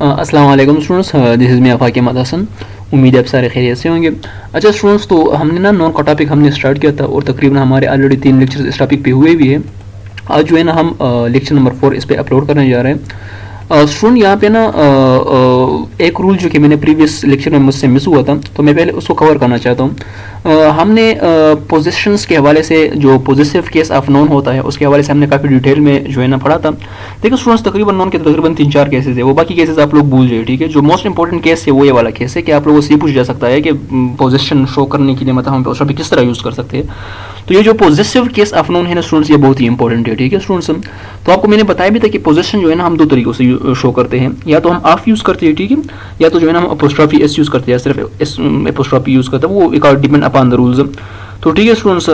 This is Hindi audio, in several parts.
अस्सलाम वालेकुम स्टूडेंट्स, दिस इज़ मी आफाक अहमद हसन। उम्मीद है आप सारे खैरियत से होंगे। अच्छा स्टूडेंट्स, तो हमने ना नॉन का टॉपिक हमने स्टार्ट किया था और तकरीबन हमारे ऑलरेडी 3 लेक्चर्स इस टॉपिक पे हुए भी है। आज जो है ना हम लेक्चर नंबर 4 इस पे अपलोड करने जा रहे हैं। स्टूडेंट यहाँ पे ना एक रूल जो कि मैंने प्रीवियस लेक्चर में मुझसे मिस हुआ था, तो मैं पहले उसको कवर करना चाहता हूँ। हमने पोजीशंस के हवाले से जो पॉजिटिव केस ऑफ नॉन होता है उसके हवाले से हमने काफ़ी डिटेल में जो है ना पढ़ा था। देखो स्टूडेंट्स, तकरीबन नॉन के तकरीबन 3-4 केसेस है, वो बाकी केसेस आप लोग भूल जाइए, ठीक है। जो मोस्ट इंपॉर्टेंट केस है वो ये वाला केस है कि आप लोगों से ये पूछा जा सकता है कि पोजीशन शो करने के लिए मतलब हम उसका किस तरह यूज़ कर सकते हैं। तो ये जो पॉजिटिव केस ऑफ नॉन है ना स्टूडेंट्स, ये बहुत ही इंपॉर्टेंट है, ठीक है स्टूडेंट्स। तो आपको मैंने बताया भी था कि पोजीशन जो है ना हम 2 तरीकों से शो करते हैं, या तो हम ऑफ यूज़ करते हैं, ठीक है, या तो जो है ना हम अपोस्ट्रोफी एस यूज़ करते हैं, सिर्फ एस अपोस्ट्रोफी यूज़ करते हैं, वो एक और डिपेंड अपॉन द रूल्स। तो ठीक है स्टूडेंट्स,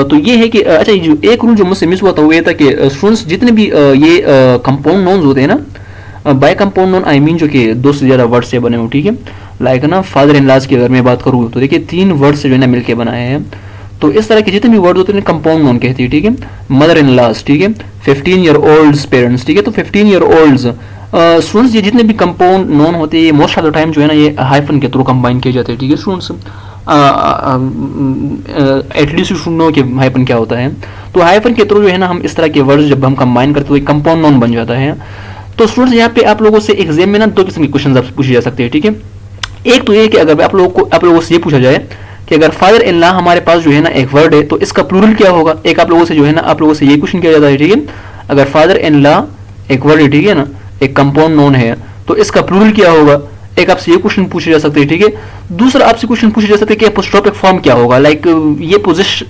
तो ये है कि अच्छा जो एक रूल जो मुझसे मिस हुआ था वो ये था कि स्टूडेंट्स जितने भी ये कंपाउंड नोन्स होते हैं ना, by compound noun I mean जो कि 2 से ज़्यादा वर्ड से बने हो, ठीक है। लाइक ना फादर इन लॉज की अगर मैं बात करूँ तो देखिए 3 वर्ड से जो है ना मिलकर बनाए हैं। तो इस तरह के जितने भी वर्ड होते हैं कंपाउंड नोन कहती है, ठीक है। मदर इन लॉज, ठीक है, 15 ईयर ओल्ड्स पेरेंट्स, ठीक है। तो 15 ईयर ओल्ड्स स्टूडेंट्स, ये जितने भी कंपाउंड नोन होते हैं मोस्ट ऑफ द टाइम जो है ना ये हाइफन के थ्रू कंबाइन किए जाते हैं, ठीक है students. At least you should know कि हाइफन क्या होता है। तो हाइफन के थ्रू जो है ना हम इस तरह के वर्ड्स जब हम कंबाइन करते हैं तो कंपाउंड नोन बन जाता है। तो स्टूडेंट्स यहाँ पे आप लोगों से एग्जाम में ना 2 किस्म के क्वेश्चन आपसे पूछे जा सकते हैं, ठीक है। एक तो ये कि अगर आप लोगों से ये पूछा जाए कि अगर फादर इन लॉ हमारे पास जो है ना एक वर्ड है तो इसका प्लूरल क्या होगा। एक आप लोगों से जो है ना आप लोगों से ये क्वेश्चन किया जाता है, ठीक है। अगर फादर इन लॉ एक वर्ड है, ठीक है ना, एक कंपाउंड नोन है, तो इसका प्लूरल क्या होगा। एक आपसे ये क्वेश्चन पूछे जा सकते हैं, ठीक है। दूसरा आपसे क्वेश्चन पूछे जा सकते हैं कि एपोस्ट्रोफिक फॉर्म क्या होगा, लाइक ये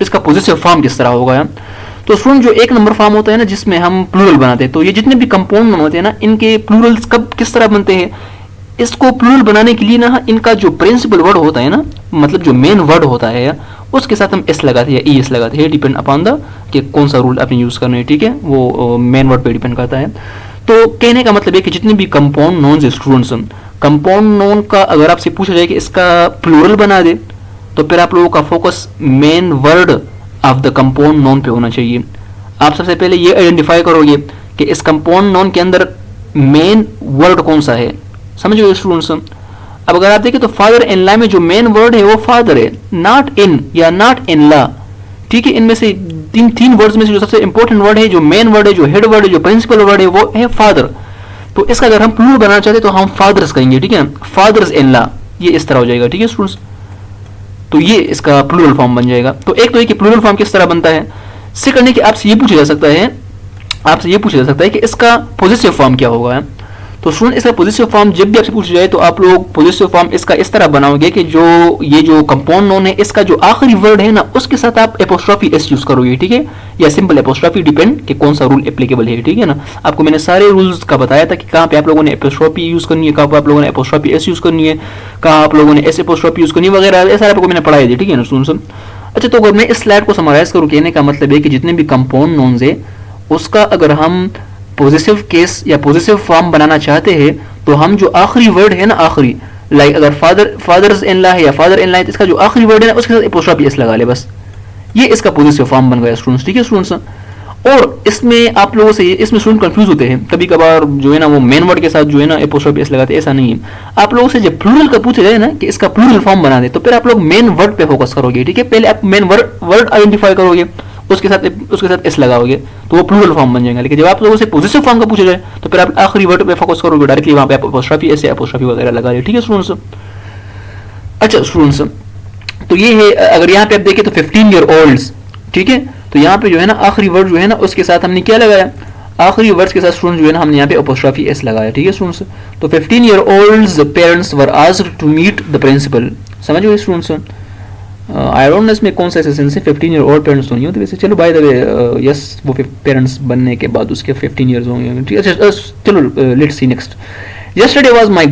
इसका पॉजिटिव फॉर्म किस तरह होगा। तो स्टूडेंट जो 1 नंबर फॉर्म होता है ना जिसमें हम प्लूरल बनाते हैं, तो ये जितने भी कंपाउंड नोन होते हैं ना इनके प्लूरल्स कब किस तरह बनते हैं, इसको प्लूरल बनाने के लिए ना इनका जो प्रिंसिपल वर्ड होता है ना, मतलब जो मेन वर्ड होता है उसके साथ हम एस लगाते हैं या ई एस लगाते हैं, डिपेंड अपॉन द कि कौन सा रूल आपने यूज करना है, ठीक है। वो मेन वर्ड पे डिपेंड करता है। तो कहने का मतलब है कि जितने भी कंपाउंड नोन्स है स्टूडेंट्स, कंपाउंड नोन का अगर आपसे पूछा जाए कि इसका प्लूरल बना दे तो फिर आप लोगों का focus main word of the compound known पे होना चाहिए। आप सबसे पहले ये आइडेंटिफाई करोगे कि इस कंपाउंड नोन के अंदर मेन वर्ड कौन सा है, समझ गए स्टूडेंट्स। अब अगर आप देखें तो फादर इन लॉ में जो मेन वर्ड है वो फादर है, नॉट इन या नॉट इन लॉ, ठीक है। इनमें से तीन वर्ड्स में से जो सबसे इंपॉर्टेंट वर्ड है, जो मेन वर्ड है, जो हेड वर्ड है, जो प्रिंसिपल वर्ड है वो है फादर। तो इसका अगर हम प्लूरल बनाना चाहते तो हम फादर्स कहेंगे, ठीक है, फादर्स इन लॉ, ये इस तरह हो जाएगा, ठीक है स्टूडेंट्स। तो ये इसका प्लूरल फॉर्म बन जाएगा। तो एक तो ये कि प्लूरल फॉर्म किस तरह बनता है। सेकंड है कि आपसे ये पूछा जा सकता है कि इसका पॉजिटिव फॉर्म क्या होगा। तो स्टूडेंट इसका पॉजिटिव फॉर्म जब भी आपसे पूछा जाए तो आप लोग पॉजिटिव फॉर्म इसका इस तरह बनाओगे कि ये जो कंपाउंड नोन है इसका जो आखिरी वर्ड है ना उसके साथ आप एपोस्ट्रोफी एस यूज करोगे, ठीक है, या सिंपल एपोस्ट्रोफी, डिपेंड कि कौन सा रूल एप्लीकेबल है, ठीक है ना। आपको मैंने सारे रूल्स का बताया था कि कहाँ पे आप लोगों ने एपोस्ट्रोफी यूज करनी है, कहाँ पे आप लोगों ने एपोस्ट्रोफी एस यूज करनी है, कहाँ आप लोगों ने एस एपोस्ट्रोफी यूज करनी है वगैरह, ये सारा आपको मैंने पढ़ाया था, ठीक है ना स्टूडेंट्स। अच्छा, तो अगर मैं इस स्लाइड को समराइज करूँ, कहने का मतलब है कि जितने भी कंपाउंड नोन्स है उसका अगर हम पॉजिटिव केस या पॉजिटिव फॉर्म बनाना चाहते हैं तो हम जो आखिरी वर्ड है ना, आखिरी, लाइक अगर फादर्स इन लॉ है या फादर इन लॉ है, इसका जो आखिरी वर्ड है ना उसके साथ एपोस्ट्रोफी एस लगा ले, बस ये इसका पॉजिटिव फॉर्म बन गया स्टूडेंट्स, ठीक है स्टूडेंट्स। और इसमें आप लोगों से इसमें स्टूडेंट कंफ्यूज होते हैं कभी कभार जो है ना, वो मेन वर्ड के साथ जो है ना एपोस्ट्रोफी एस लगाते हैं, ऐसा नहीं है। आप लोगों से जब प्लूरल का पूछा जाए ना कि इसका प्लूरल फॉर्म बना दे तो फिर आप लोग मेन वर्ड पे फोकस करोगे, ठीक है। पहले आप मेन वर्ड आइडेंटिफाई करोगे, उसके साथ एस लगाओगे तो वो प्लूरल फॉर्म बन जाएगा। लेकिन जब आप लोगों से पॉजिटिव फॉर्म का पूछा जाए तो फिर आप आखिरी वर्ड पे फोकस करोगे, डायरेक्टली वहां पे आप एपोस्ट्रोफी एस या एपोस्ट्रोफी वगैरह लगा रहे, ठीक है स्टूडेंट्स। अच्छा स्टूडेंट्स, तो ये है, अगर यहाँ पे आप देखें तो 15 ईयर ओल्ड्स, ठीक है, तो यहाँ पे जो है ना आखिरी वर्ड जो है ना उसके साथ हमने क्या लगाया, आखिरी वर्ड्स के साथ स्टूडेंट जो है ना हमने यहाँ पे एपोस्ट्रोफी एस लगाया, ठीक है स्टूडेंट्स। तो 15 year olds parents were asked to meet the principal, समझ गए स्टूडेंट्स। आई डोंट नो इसमें कौन सा सेंस है, 15 ईयर ओल्ड पेरेंट्स तो नहीं होते वैसे, चलो बाय द वे यस वो पेरेंट्स बनने के बाद उसके 15 ईयर्स होंगे, ठीक है। चलो let's see next. yesterday was my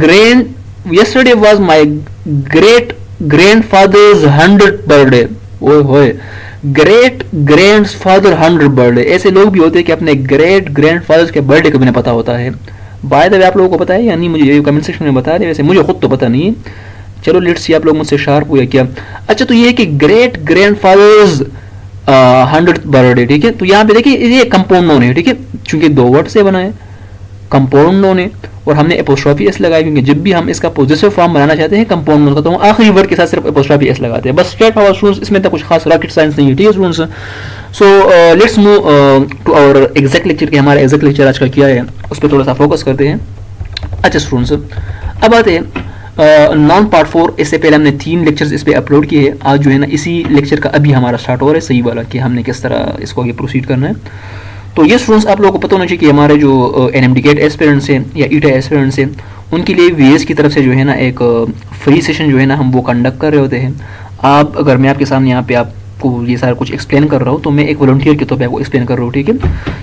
great grandfather's 100th birthday, ओए होए, ग्रेट ग्रैंडफादर 100 बर्थडे। ऐसे लोग भी होते हैं कि अपने ग्रेट ग्रैंडफादर के बर्थडे को भी नहीं पता होता है। बाय द वे आप लोगों को पता है या नहीं, मुझे कमेंट सेक्शन में बता दें, वैसे मुझे खुद तो पता नहीं है। चलो लेट्स सी आप लोग मुझसे शार्प हुए क्या। अच्छा, तो ये है कि ग्रेट ग्रैंडफादर्स 100th बर्थडे, ठीक है। तो यहाँ पे देखिए ये कंपाउंड नोन है, ठीक है, चूंकि 2 वर्ड से बना है। कंपाउंड नोन है और हमने एपोस्ट्रॉफी एस लगाई, क्योंकि जब भी हम इसका पॉजिटिव फॉर्म बनाना चाहते हैं कंपाउंड नोन का, तो हम आखिरी वर्ड के साथ सिर्फ एपोस्ट्रॉफी एस लगाते हैं, बस स्ट्रेट फॉरवर्ड स्टूडेंट्स। इसमें तो कुछ खास रॉकेट साइंस नहीं है, ठीक है students. So let's move to our exact lecture के। हमारा एग्जैक्ट लेक्चर आज का क्या है उस पर थोड़ा सा फोकस करते हैं। अच्छा स्टूडेंट्स, अब आते हैं नॉन पार्ट 4। इससे पहले हमने 3 लेक्चर्स इस पर अपलोड किए हैं। आज जो है ना इसी लेक्चर का अभी हमारा स्टार्ट हो रहा है सही वाला, कि हमने किस तरह इसको आगे प्रोसीड करना है। तो ये स्टूडेंट्स आप लोगों को पता होना चाहिए कि हमारे जो NMD गेट एस्पिरेंट्स हैं या ईटा एस्पिरेंट्स हैं, उनके लिए VS की तरफ से जो है ना एक फ्री सेशन जो है ना हम वो कंडक्ट कर रहे होते हैं। आप अगर मैं आपके सामने यहाँ पे आपको ये सारा कुछ एक्सप्लेन कर रहा हूँ, तो मैं एक वॉलंटियर के तौर पे आपको एक्सप्लेन कर रहा हूँ, ठीक है।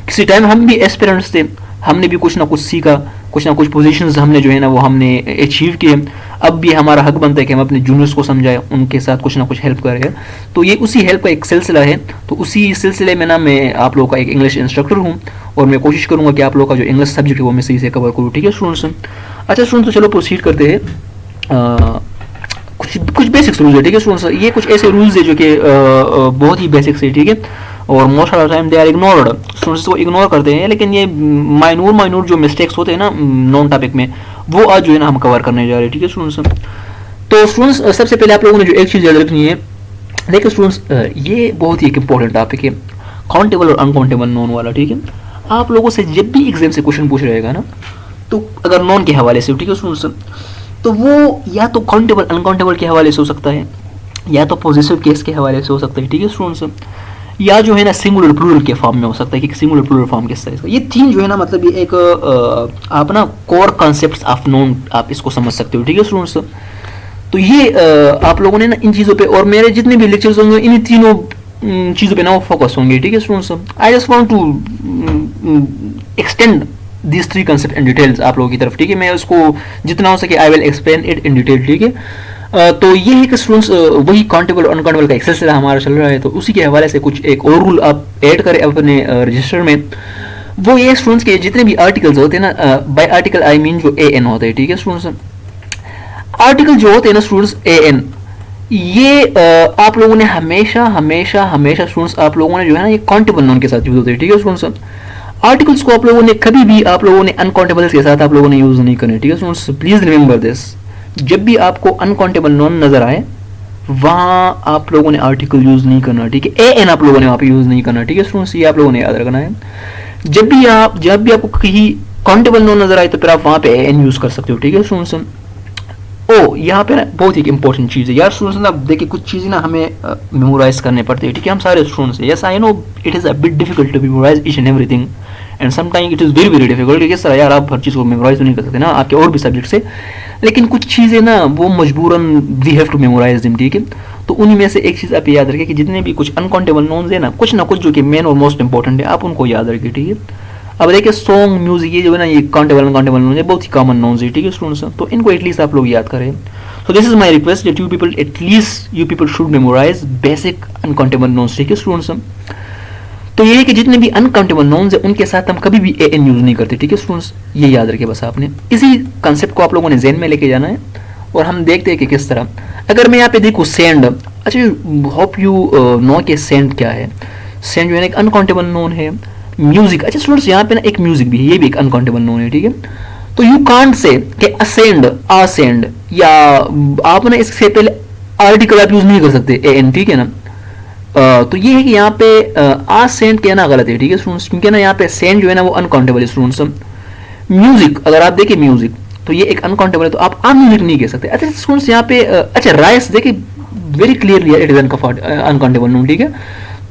किसी टाइम हम भी एस्पिरेंट्स थे, हमने भी कुछ ना कुछ सीखा, कुछ ना कुछ पोजीशंस हमने जो है ना वो हमने अचीव किए। अब भी हमारा हक बनता है कि हम अपने जूनियर्स को समझाएं, उनके साथ कुछ ना कुछ हेल्प करें। तो ये उसी हेल्प का एक सिलसिला है। तो उसी सिलसिले में ना मैं आप लोगों का एक इंग्लिश इंस्ट्रक्टर हूँ और मैं कोशिश करूँगा कि आप लोगों का जो इंग्लिश सब्जेक्ट है वो मैं सही से कवर करूँ, ठीक है स्टूडेंट्स। अच्छा स्टूडेंट्स, तो चलो प्रोसीड करते हैं। कुछ बेसिक्स रूल्स है, ठीक है स्टूडेंट्स। ये कुछ ऐसे रूल्स है जो कि बहुत ही बेसिक्स है, ठीक है, और most of the time they are ignored. Students को इग्नोर करते हैं, लेकिन ये माइनूर जो मिस्टेक्स होते हैं ना नॉन टॉपिक में, वो आज जो है ना हम कवर करने जा रहे हैं, ठीक है स्टूडेंट्स। तो स्टूडेंट्स सबसे पहले आप लोगों ने जो एक चीज़ याद रखनी है, देखिए स्टूडेंट्स, ये बहुत ही एक इंपॉर्टेंट टॉपिक है, काउंटेबल और अनकाउंटेबल नॉन वाला, ठीक है। आप लोगों से जब भी एग्जाम से क्वेश्चन पूछ रहेगा ना, तो अगर नॉन के हवाले से, ठीक है स्टूडेंट्स, तो वो या तो काउंटेबल अनकाउंटेबल के हवाले से हो सकता है, या तो पॉजिटिव केस के हवाले से हो सकता है, ठीक है स्टूडेंट्स, या जो है ना सिंगुलर प्लूरल के फॉर्म में हो सकता है कि सिंगुलर प्लूरल फॉर्म किस तरह का। ये 3 जो है ना मतलब ये एक आप ना कोर कॉन्सेप्ट्स ऑफ नॉन आप इसको समझ सकते हो, ठीक है स्टूडेंट्स। तो ये आप लोगों ने ना इन चीज़ों पे, और मेरे जितने भी लेक्चर्स होंगे इन तीनों चीज़ों पे ना वो फोकस होंगे, ठीक है students. I just want to extend these 3 concepts in details आप लोगों की तरफ, ठीक है। मैं उसको जितना हो सके I will explain it in detail, ठीक है। तो ये है कि स्टूडेंट्स वही काउंटेबल और अनकाउंटेबल का एक सिलसिला हमारा चल रहा है, तो उसी के हवाले से कुछ एक और रूल आप ऐड करें अपने रजिस्टर में। वो ये स्टूडेंट्स के जितने भी आर्टिकल्स होते हैं ना, बाय आर्टिकल आई मीन जो AN होते हैं, ठीक है स्टूडेंट्स। आर्टिकल जो होते हैं ना स्टूडेंट्स AN, ये आप लोगों ने हमेशा हमेशा हमेशा स्टूडेंट्स आप लोगों ने जो है ना ये काउंटेबल नॉन के साथ यूज होते हैं, ठीक है स्टूडेंट्स। आर्टिकल्स को आप लोगों ने कभी भी आप लोगों ने अनकाउंटेबल्स के साथ आप लोगों ने यूज नहीं करना, ठीक है स्टूडेंट्स। प्लीज रिमेंबर दिस, जब भी आपको अनकाउंटेबल नॉन नजर आए वहां आप लोगों ने आर्टिकल यूज नहीं करना, ठीक है। AN आप लोगों ने वहां पे यूज नहीं करना, ठीक है स्टूडेंट्स, ये आप लोगों ने याद रखना है। जब भी आपको कहीं काउंटेबल नॉन नजर आए तो फिर आप वहां पे AN यूज कर सकते हो, ठीक है स्टूडेंट्स। ओ यहाँ पे ना बहुत ही इंपॉर्टेंट चीज़ है यार स्टूडेंट्स, ना देखिए कुछ चीज़ें ना हमें मेमोराइज करने पड़ती है, ठीक है। हम सारे स्टूडेंट्स हैं, yes I know it is a bit difficult to memorize each and everything, and sometime it is very very difficult. किस तरह यार आप हर चीज़ को मेमोराइज नहीं कर सकते ना, आपके और भी सब्जेक्ट से, लेकिन कुछ चीज़ें ना वो मजबूरन we have to memorize them, ठीक है। तो उन्हीं में से एक चीज़ आप याद रखिए कि जितने भी कुछ अनकाउंटेबल नोन्स है ना, कुछ ना कुछ जो कि मेन और मोस्ट इंपॉर्टेंट है, आप उनको याद रखिए, ठीक है। अब देखिए सॉन्ग म्यूजिक ये जो है ना ये काउंटेबल अनकाउंटेबल नोन्स है, बहुत ही कॉमन नोन्स है, ठीक है स्टूडेंट्स। तो इनको एटलीस्ट आप लोग याद करें। So this is my request that you people should memorize basic uncountable nouns, ठीक है स्टूडेंट्स। तो ये है कि जितने भी अनकाउंटेबल नोन्स है उनके साथ हम कभी भी AN यूज नहीं करते, ठीक है स्टूडेंट्स, ये याद रखिए बस आपने। इसी कंसेप्ट को आप लोगों ने ज़हन में लेके जाना है और हम देखते हैं कि किस तरह। अगर मैं यहाँ पे देखूँ सेंड, अच्छा होप यू नो कि सेंड क्या है। सेंड जो है एक अनकाउंटेबल नोन है। म्यूजिक, अच्छा स्टूडेंट्स यहाँ पे ना एक म्यूजिक भी है, ये भी एक अनकाउंटेबल नोन है, ठीक है। तो यू कांट से कि असेंड असेंड, या आप ना इससे पहले आर्टिकल आप यूज नहीं कर सकते AN, ठीक है ना। तो ये है कि यहाँ पे असेंड कहना गलत है, ठीक है स्टूडेंट्स, क्योंकि ना यहाँ पे सेंड जो है ना वो अनकाउंटेबल है स्टूडेंट्स। म्यूजिक अगर आप देखें म्यूजिक तो ये एक अनकाउंटेबल है, तो आप म्यूजिक नहीं कह सकते। अच्छा स्टूडेंट्स यहाँ पे अच्छा राइस देखिए very clearly it is uncountable known, ठीक है।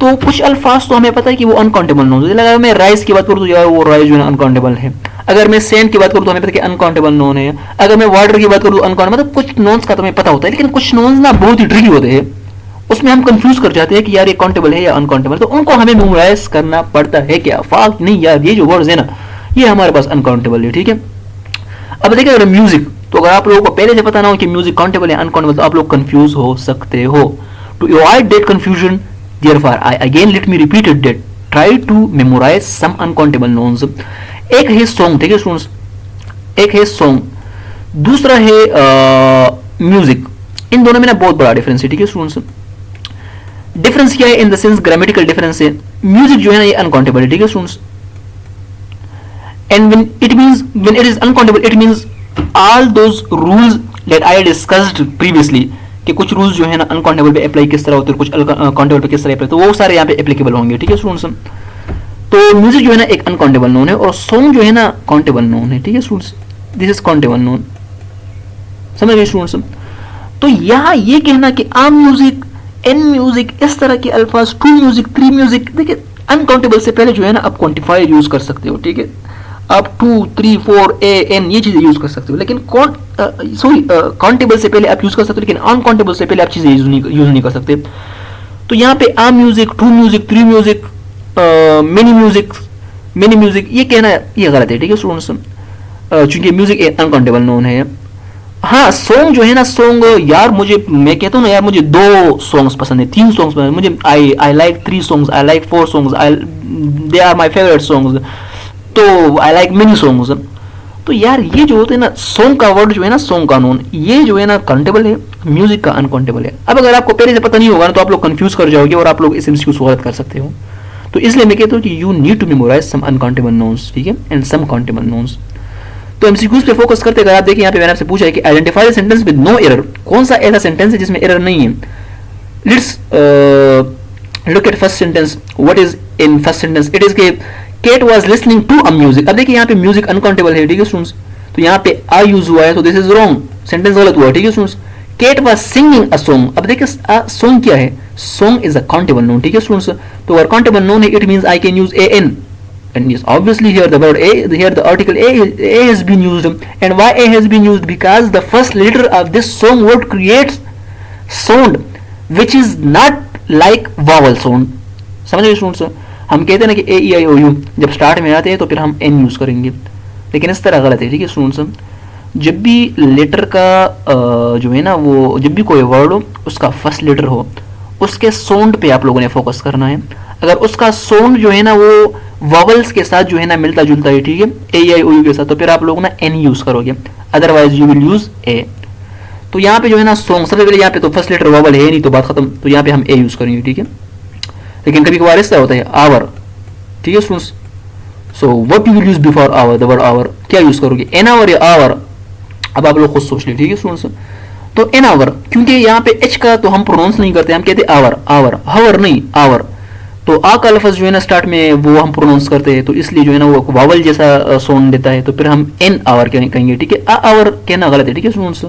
तो कुछ अल्फाज तो हमें पता है कि वो अनकाउंटेबल नोन है, अगर मैं राइस की बात करूँ तो यार वो राइस जो है अनकाउंटेबल है। अगर मैं सेंड की बात करूँ तो हमें पता है कि अनकाउंटेबल नोन है। अगर मैं वाटर की बात करूँ तो अनकाउंटेबल, मतलब कुछ नोन्स का तो हमें पता होता है, लेकिन कुछ नोन्स ना बहुत ही ट्रिकी होते हैं, उसमें हम कंफ्यूज कर जाते हैं कि यार ये काउंटेबल है या अनकाउंटेबल, तो उनको हमें मेमोराइज करना पड़ता है। क्या फाक नहीं यार, ये जो वर्ड्स है ना ये हमारे पास अनकाउंटेबल है, ठीक है। अब देखिए अगर म्यूजिक, तो अगर आप लोगों को पहले से पता ना हो कि म्यूजिक काउंटेबल है अनकाउंटेबल, तो आप लोग कंफ्यूज हो सकते हो। To avoid that confusion, therefore I again let me repeat it that try to memorize some uncountable nouns। एक है सॉन्ग, ठीक है स्टूडेंट्स, एक है सॉन्ग, दूसरा है म्यूजिक। इन दोनों में ना बहुत बड़ा डिफरेंस है, ठीक है स्टूडेंट्स। डिफरेंस क्या है? इन द सेंस ग्रामेटिकल डिफरेंस है। म्यूजिक जो है ना ये अनकाउंटेबल है, ठीक है students. and when it is uncountable, it means all those rules that I discussed previously, कि कुछ रूल्स जो है ना अनकाउंटेबल पे अप्लाई किस तरह होते हैं, कुछ काउंटेबल पे किस तरह अप्लाई, तो वो सारे यहाँ पे एप्लीकेबल होंगे, ठीक है स्टूडेंट्स। तो म्यूजिक जो है ना एक अनकाउंटेबल नोन है और सॉन्ग जो है ना काउंटेबल नोन है, ठीक है students, this is countable known, समझ गए स्टूडेंट्स। तो यहाँ ये कहना कि आम म्यूजिक, एन म्यूजिक, इस तरह के अल्फाज, टू म्यूजिक, थ्री म्यूजिक, देखिए अनकाउंटेबल से पहले जो है ना आप क्वांटिफायर यूज कर सकते हो, ठीक है, आप 2, 3, 4, ए, एन ये चीजें यूज कर सकते हो, लेकिन काउंटेबल से पहले आप यूज कर सकते हो, लेकिन अनकाउंटेबल से पहले आप चीजें यूज नहीं कर सकते। तो यहाँ पे आम music, two music, three music, many music ये कहना ये गलत है, ठीक है स्टूडेंट्स, चूंकि म्यूजिक एक अनकाउंटेबल नोन है। हाँ सॉन्ग जो है ना, सॉन्ग यार मैं कहता हूँ ना यार, मुझे 2 सॉन्ग्स पसंद है, 3 सॉन्ग्स पसंद है मुझे, I like 3 songs, I like 4 songs, they are my favourite songs, तो आई लाइक मेनी सॉन्ग्स। तो यार ये जो होते हैं ना, सॉन्ग का वर्ड जो है ना, सॉन्ग का नोन, ये जो है ना काउंटेबल है, म्यूजिक का अनकाउंटेबल है। अब अगर आपको पहले से पता नहीं होगा ना तो आप लोग कंफ्यूज कर जाओगे और आप लोग इस एमसीक्यू को गलत कर सकते हो। तो इसलिए मैं कहता हूँ कि you need to memorize some uncountable nouns, ठीक है, एंड सम काउंटेबल नोन्स। तो एमसीक्यूज पे फोकस करते अगर आप देखिए यहाँ पे मैंने आपसे पूछा है कि identify the sentence with no error, कौन सा ऐसा सेंटेंस है जिसमें एरर नहीं है। Let's look at first sentence, what is in first sentence, it is the cat was listening to a music. अब देखिए यहाँ पे म्यूजिक अनकाउंटेबल है, ठीक है स्टूडेंट्स, तो यहाँ पे आ यूज हुआ है, तो दिस इज रॉन्ग, सेंटेंस गलत हुआ, ठीक है students. Cat was singing a song, अब देखिए सॉन्ग क्या है, song is a countable noun, ठीक है स्टूडेंट्स। तो अगर काउंटेबल नोन है, it means I can use a an, and yes obviously here the word a, here the article a has been used, and why a has been used, because the first letter of this song word creates sound which is not like vowel sound, समझ गए स्टूडेंट्स। हम कहते हैं ना कि ए ई आई ओ यू जब स्टार्ट में आते हैं तो फिर हम एन यूज करेंगे, लेकिन इस तरह गलत है, ठीक है स्टूडेंट्स। जब भी लेटर का जो है ना वो, जब भी कोई वर्ड हो उसका फर्स्ट लेटर हो, उसके साउंड पे आप लोगों ने फोकस करना है। अगर उसका साउंड जो है ना वो वॉवल्स के साथ जो है ना मिलता जुलता है, ठीक है, ए आई ओ यू के साथ, तो फिर आप लोग ना एन यूज करोगे, अदरवाइज यू विल यूज ए। तो यहाँ पे जो है ना सॉन्ग, सबसे पहले यहाँ पे तो फर्स्ट लेटर वॉवल है नहीं, तो बात खत्म, तो यहाँ पे हम ए यूज करेंगे, ठीक है। लेकिन कभी कभार ऐसा होता है आवर, ठीक है students. So what you will use before hour, the word hour क्या यूज करोगे, एन आवर या आवर, अब आप लोग खुद सोच लीजिए, ठीक है स्टूडेंट्स। तो एन आवर, क्योंकि यहाँ पे एच का तो हम प्रोनाउंस नहीं करते, हम कहते आवर, आवर, हवर नहीं आवर। तो आ का लफ्ज जो है ना स्टार्ट में वो हम प्रोनाउंस करते हैं, तो इसलिए जो है ना वो वावल जैसा साउंड देता है, तो फिर हम एन आवर कहेंगे, ठीक है। आ आवर कहना गलत है, ठीक है स्टूडेंट्स।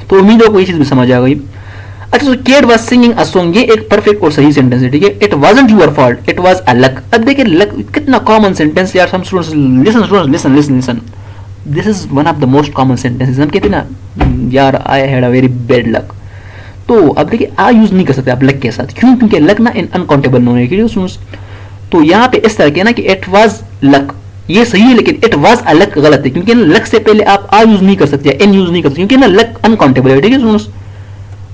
तो उम्मीद है आपको ये चीज भी समझ आ गई। अच्छा, तो cat was singing a song, ये एक परफेक्ट और सही सेंटेंस है, ठीक है। It wasn't your fault, it was a luck. अब देखिए लक कितना कॉमन सेंटेंस यार, हम students listen, this is one of the most common sentences. हम कहते हैं ना यार I had a very bad luck, तो अब देखिए आ यूज नहीं कर सकते आप लक के साथ, क्यों, क्योंकि लक ना इन अनकाउंटेबल नोन है, स्टूडेंट्स। तो यहाँ पे इस तरह के ना कि इट वाज लक, ये सही है, लेकिन इट वाज अ लक गलत है, क्योंकि लक से पहले आप आ यूज नहीं कर सकते, एन यूज नहीं कर सकते, क्योंकि ना लक अनकाउंटेबल है, ठीक है स्टूडेंट्स।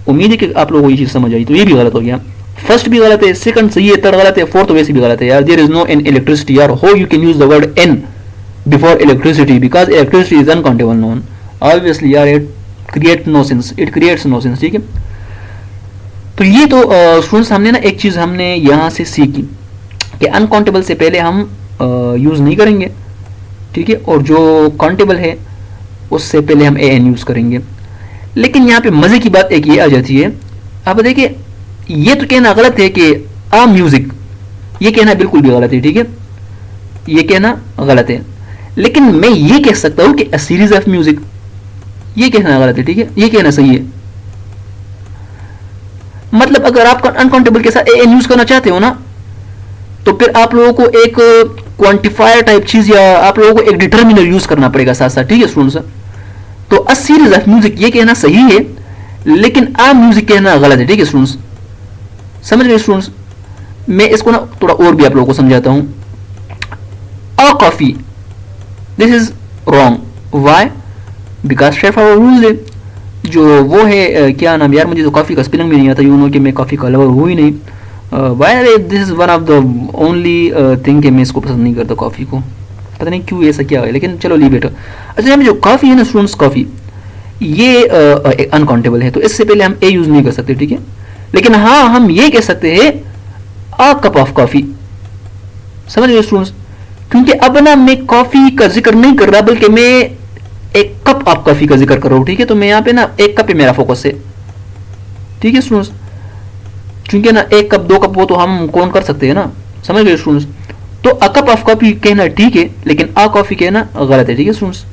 उम्मीद है कि आप लोगों को ये चीज समझ आई। तो ये भी गलत हो गया, फर्स्ट भी गलत है, सेकंड सही है, थर्ड गलत है, फोर्थ वैसे भी गलत है यार। There is no in electricity यार, how you can use the word an before electricity, because electricity is uncountable noun, obviously यार it create no sense, it creates no sense, ठीक है। तो ये तो स्टूडेंट्स हमने ना एक चीज हमने यहाँ से सीखी कि अनकाउंटेबल से पहले हम यूज नहीं करेंगे, ठीक है, और जो काउंटेबल है उससे पहले हम ए एन यूज करेंगे। लेकिन यहाँ पे मजे की बात एक ये आ जाती है, अब देखिए ये तो कहना गलत है कि आ म्यूजिक, ये कहना बिल्कुल भी गलत है, ठीक है, ये कहना गलत है। लेकिन मैं ये कह सकता हूं कि अ सीरीज ऑफ म्यूजिक, ये कहना गलत है, ठीक है, ये कहना सही है। मतलब अगर आप अनकाउंटेबल के साथ ए एन यूज करना चाहते हो ना, तो फिर आप लोगों को एक क्वांटिफायर टाइप चीज या आप लोगों को एक डिटर्मिनर यूज करना पड़ेगा साथ साथ, ठीक है स्टूडेंट्स। तो अ सीरीज ऑफ म्यूजिक ये कहना सही है, लेकिन आ म्यूजिक कहना गलत है, ठीक है स्टूडेंट्स, समझ गए स्टूडेंट्स। मैं इसको ना थोड़ा और भी आप लोगों को समझाता हूं। A coffee, this is wrong, why, because शेफ आवर रूल है, जो वो है क्या नाम यार, मुझे तो कॉफी का स्पेलिंग भी नहीं आता, यूं नो कि मैं कॉफी का लवर हूं ही नहीं। Why this is one of the only thing कि मैं इसको पसंद नहीं करता कॉफी को, पता नहीं क्यों ऐसा क्या है, लेकिन चलो लीव इट। अच्छा, यहाँ जो कॉफी है ना स्टूडेंट्स, कॉफी ये अनकाउंटेबल है, तो इससे पहले हम ए यूज नहीं कर सकते, ठीक है। लेकिन हाँ हम ये कह सकते हैं अ कप ऑफ कॉफी, समझ गए स्टूडेंट्स, क्योंकि अब ना मैं कॉफी का जिक्र नहीं कर रहा, बल्कि मैं एक कप ऑफ कॉफी का जिक्र कर रहा हूँ, ठीक है। तो मैं यहाँ पे ना एक कप पे मेरा फोकस है, ठीक है स्टूडेंट्स। क्योंकि ना एक कप दो कप वो तो हम कौन कर सकते हैं ना, समझ गए स्टूडेंट्स। तो अ कप ऑफ कॉफी कहना ठीक है, लेकिन अ कॉफी कहना गलत है, ठीक है स्टूडेंट्स।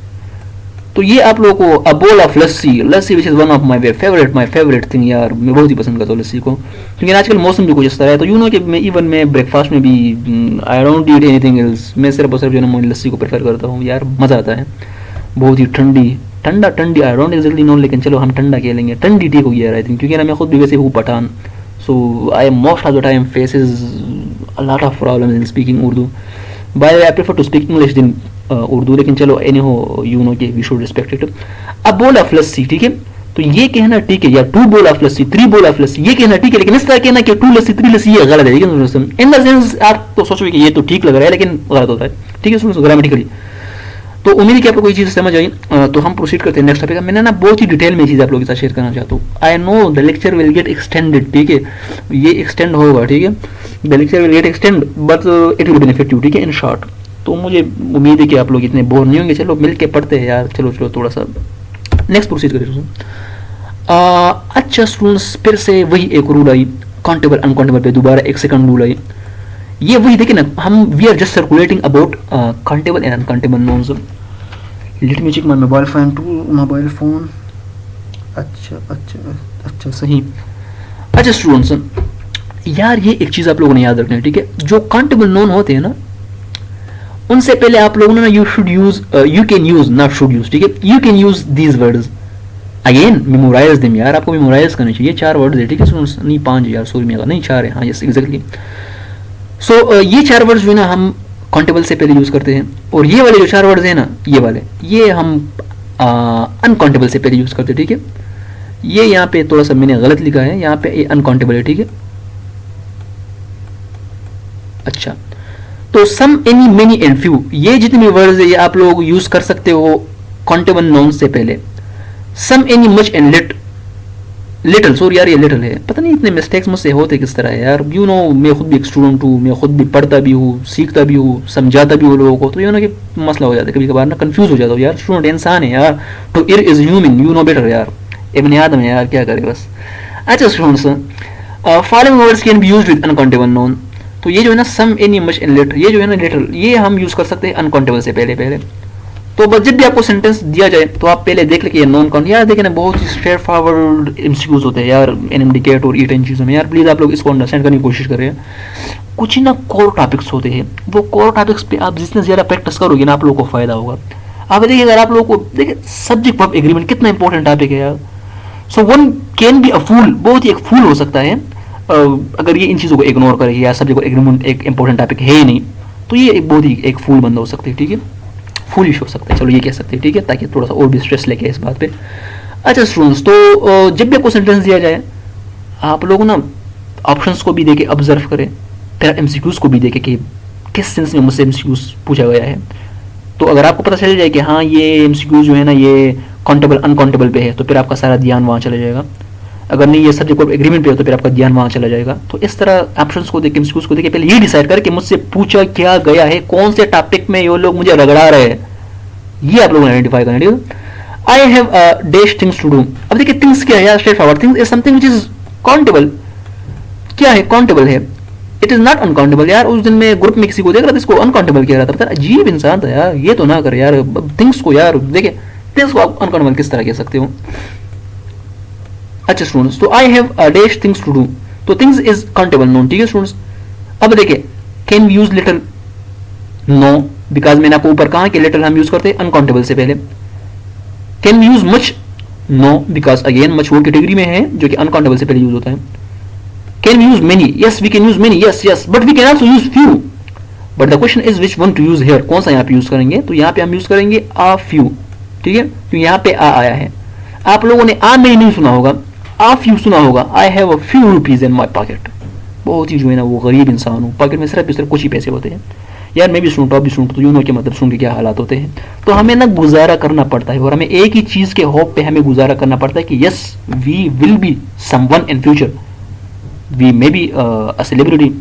तो ये आप लोगों को a bowl of lassi, lassi which is one of my favourite thing यार, मैं बहुत ही पसंद करता हूँ लस्सी को, क्योंकि आजकल मौसम भी कुछ इस तरह है। तो यू नो कि मैं ब्रेकफास्ट में भी I don't eat anything else, मैं सिर्फ और सिर्फ जो है ना लस्सी को प्रेफर करता हूँ यार, मज़ा आता है। बहुत ही ठंडी आई डोंट एग्जैक्टली नो, लेकिन चलो हम ठंडा कह लेंगे, ठंडी ठीक होगी यार आई थिंक, क्योंकि ना मैं खुद भी वैसे हूँ Pathan, so I most of the time faces a lot of problems in speaking Urdu. By the way, I prefer to speak English than Urdu, लेकिन चलो anyhow you know कि we should respect it. अब बोल ऑफ लस्सी, ठीक है। तो ये कहना ठीक है, या two bowl of lassi, three bowl of lassi, ये कहना ठीक है, लेकिन इस तरह कहना कि टू लस्सी थ्री लस्सी ये गलत है, ठीक है। इन द सेंस आप तो सोचोगे कि ये तो ठीक लग रहा है, लेकिन गलत होता है, ठीक है सुनो ग्रामेटिकली। तो उम्मीद है कि आपको कोई चीज़ समझ आई। तो हम प्रोसीड करते हैं नेक्स्ट टॉपिक। मैंने ना बहुत ही डिटेल में चीज़ आप लोगों के साथ शेयर करना चाहता हूँ। I know the lecture will get extended, ठीक है, ये एक्सटेंड होगा, ठीक है, the lecture will get extend but it will benefit you, ठीक है, इन शॉर्ट। तो मुझे उम्मीद है कि आप लोग इतने बोर नहीं होंगे। चलो मिल के पढ़ते हैं यार, चलो थोड़ा सा नेक्स्ट प्रोसीड करें। अच्छा स्टूडेंट्स, फिर से वही एक रूल आई, काउंटेबल अनकाउंटेबल पे दोबारा एक सेकंड रूल आई। ये वही देखिए ना, हम we are just circulating about countable and uncountable nouns. Let me check my mobile phone. अच्छा सही। अच्छा स्टूडेंट्स यार, ये एक चीज़ आप लोगों ने याद रखना है, ठीक है। जो काउंटेबल नोन होते हैं ना, उनसे पहले आप लोगों ने ना you can use not should use, ठीक है। You can use these words again, memorize them यार, आपको मेमोराइज करना चाहिए। 4 वर्ड्स है, ठीक है स्टूडेंट्स, नहीं 5 यार, सॉरी मैं नहीं 4 है, हाँ यस एग्जैक्टली। सो ये 4 वर्ड्स जो है ना हम काउंटेबल से पहले यूज करते हैं, और ये वाले जो 4 वर्ड्स हैं ना, ये वाले ये हम अनकाउंटेबल से पहले यूज करते हैं, ठीक है। ये यहाँ पे थोड़ा सा मैंने गलत लिखा है, यहाँ पे ये अनकाउंटेबल है, ठीक है। अच्छा, तो some any many and few, ये जितने भी वर्ड्स है ये आप लोग यूज कर सकते हो काउंटेबल नाउन से पहले। Some any much and little, sorry यार ये लिटल है, पता नहीं इतने मिस्टेक्स मुझसे होते किस तरह है यार। यू नो मैं खुद भी एक स्टूडेंट हूँ, मैं खुद भी पढ़ता भी हूँ, सीखता भी हूँ, समझाता भी हूँ लोगों को, तो यू नो कि मसला हो जाता है कभी कभार ना, कंफ्यूज हो जाता हूँ यार। स्टूडेंट इंसान है यार, to err is human, you know better यार, इब्न आदम है यार, क्या करे बस। अच्छा students, following words can be used with uncountable noun. तो ये जो है ना some any much and little, ये जो है ना लिटल, ये हम यूज कर सकते हैं अनकाउंटेबल से पहले। तो बस जब भी आपको सेंटेंस दिया जाए तो आप पहले देख लें नॉन काउंट। यार देखें ना, बहुत ही स्ट्रेट फॉरवर्ड एमसीक्यूज होते हैं यार, इन इंडिकेट और ईट इन चीज़ों में। यार प्लीज़ आप लोग इसको अंडरस्टैंड करने की कोशिश करें। कुछ ही ना कोर टॉपिक्स होते हैं, वो कोर टॉपिक्स पे आप जितने ज़्यादा प्रैक्टिस करोगे ना, आप लोगों को फायदा होगा। आप देखिए, अगर आप लोगों को देखिए सब्जेक्ट वर्ब एग्रीमेंट कितना इंपॉर्टेंट टॉपिक है यार। So one can be a fool, बहुत ही एक फूल हो सकता है अगर ये इन चीज़ों को इग्नोर करेगी, या सब्जेक्ट एग्रीमेंट एक इंपॉर्टेंट टॉपिक है ही नहीं, तो ये एक बहुत ही एक फूल बंदा हो सकती है, ठीक है, फूलिश हो सकता है, चलो ये कह सकते हैं, ठीक है, ताकि थोड़ा सा और भी स्ट्रेस लेके इस बात पे। अच्छा स्टूडेंट्स, तो जब भी आपको सेंटेंस दिया जाए, आप लोग ना ऑप्शंस को भी देके ऑब्जर्व करें, फिर एमसीक्यूज को भी देखें कि किस सेंस में मुझसे एमसीक्यूज पूछा गया है। तो अगर आपको पता चल जाए कि हाँ ये एमसीक्यूज जो है ना ये काउंटेबल अनकाउंटेबल पे है, तो फिर आपका सारा ध्यान वहाँ चला जाएगा। अगर नहीं ये सब्जेक्ट वर्ब एग्रीमेंट पे हो, तो फिर आपका ध्यान वहाँ चला जाएगा। तो इस तरह ऑप्शंस को देखे, एमसीक्यूज को देखे, पहले ये डिसाइड करें कि मुझसे पूछा क्या गया है, कौन से टॉपिक में ये लोग मुझे रगड़ा रहे हैं, ये आप लोगों ने आइडेंटिफाई करना, ठीक है। I have dash things to do. अब देखिए थिंग्स क्या है यार, straightforward, things is something which is countable. क्या है? काउंटेबल है, इट इज नॉट अनकाउंटेबल। यार उस दिन मैं ग्रुप में किसी को देख रहा था, इसको अनकाउंटेबल कह रहा था, पता अजीब इंसान था यार, ये तो ना कर यार थिंग्स को। यार देखिए थिंग्स को आप अनकाउंटेबल किस तरह कह सकते हो। अच्छा स्टूडेंट्स, तो I have dash things to do, तो थिंग्स इज काउंटेबल नोन, ठीक है स्टूडेंट्स। अब देखिए can we use little, no, because मैंने आपको ऊपर कहा कि लिटिल हम यूज करते हैं अनकाउंटेबल से पहले। Can we use much, no, because again much वो कैटेगरी में है जो कि अनकाउंटेबल से पहले यूज होता है। Can we use many, yes we can use many, yes yes, but we can also use few. But the question is which one to use here, कौन सा यहाँ पे यूज करेंगे, तो यहाँ पे हम यूज करेंगे आ फ्यू, ठीक है, तो यहाँ पे आ आया है। आप लोगों ने आ मेनी नहीं सुना होगा, आ फ्यू सुना होगा। आई have a few rupees in my pocket, बहुत ही जो है ना वो गरीब इंसान हूँ, पॉकेट में सिर्फ कुछ ही पैसे होते हैं। यार मैं भी स्टूडेंट, आप भी स्टूडेंट, तो यू नो के मतलब सुन के क्या हालात होते हैं। तो हमें ना गुजारा करना पड़ता है, और हमें एक ही चीज़ के होप पे हमें गुजारा करना पड़ता है कि yes we will be someone in future, we may be a celebrity,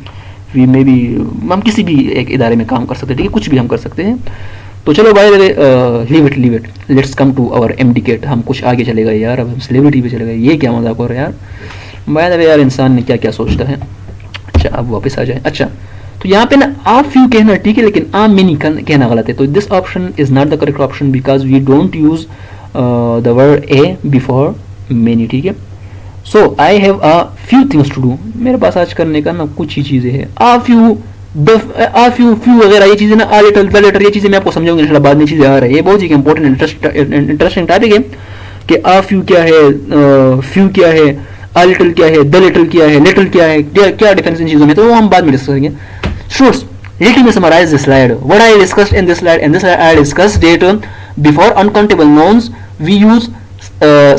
we may be, हम किसी भी एक इदारे में काम कर सकते हैं, ठीक है, कुछ भी हम कर सकते हैं। तो चलो भाई leave it, let's come to our एमडीकेट। हम कुछ आगे चले गए यार, अब हम सेलिब्रिटी पे चले गए, ये क्या मजाक हो रहा है यार, भाई यार इंसान ने क्या क्या सोचता है। अच्छा अब वापस आ जाए। अच्छा तो यहाँ पे ना आ फ्यू कहना ठीक है, लेकिन आ मेनी कहना गलत है। तो this option is not the correct option because we don't use the word a before many, ठीक है। So I have a few things to do, मेरे पास आज करने का ना कुछ ही चीजें हैं। आ फ्यू फ्यू वगैरह ये चीजें ना, आ लिटिल द लिटिल, ये चीजें मैं आपको समझाऊंगा इंशाल्लाह, बाद में चीजें आ रही है। ये बहुत ही इंपॉर्टेंट इंटरेस्टिंग टॉपिक है कि आ फ्यू क्या है, फ्यू क्या है, आ लिटिल क्या है, द लिटिल क्या है, लिटिल क्या है, क्या डिफरेंस इन चीजों में, तो वो हम बाद में डिस्कस करेंगे। Students, let me summarize this slide. What I discussed in this slide, I discussed that before uncountable nouns we use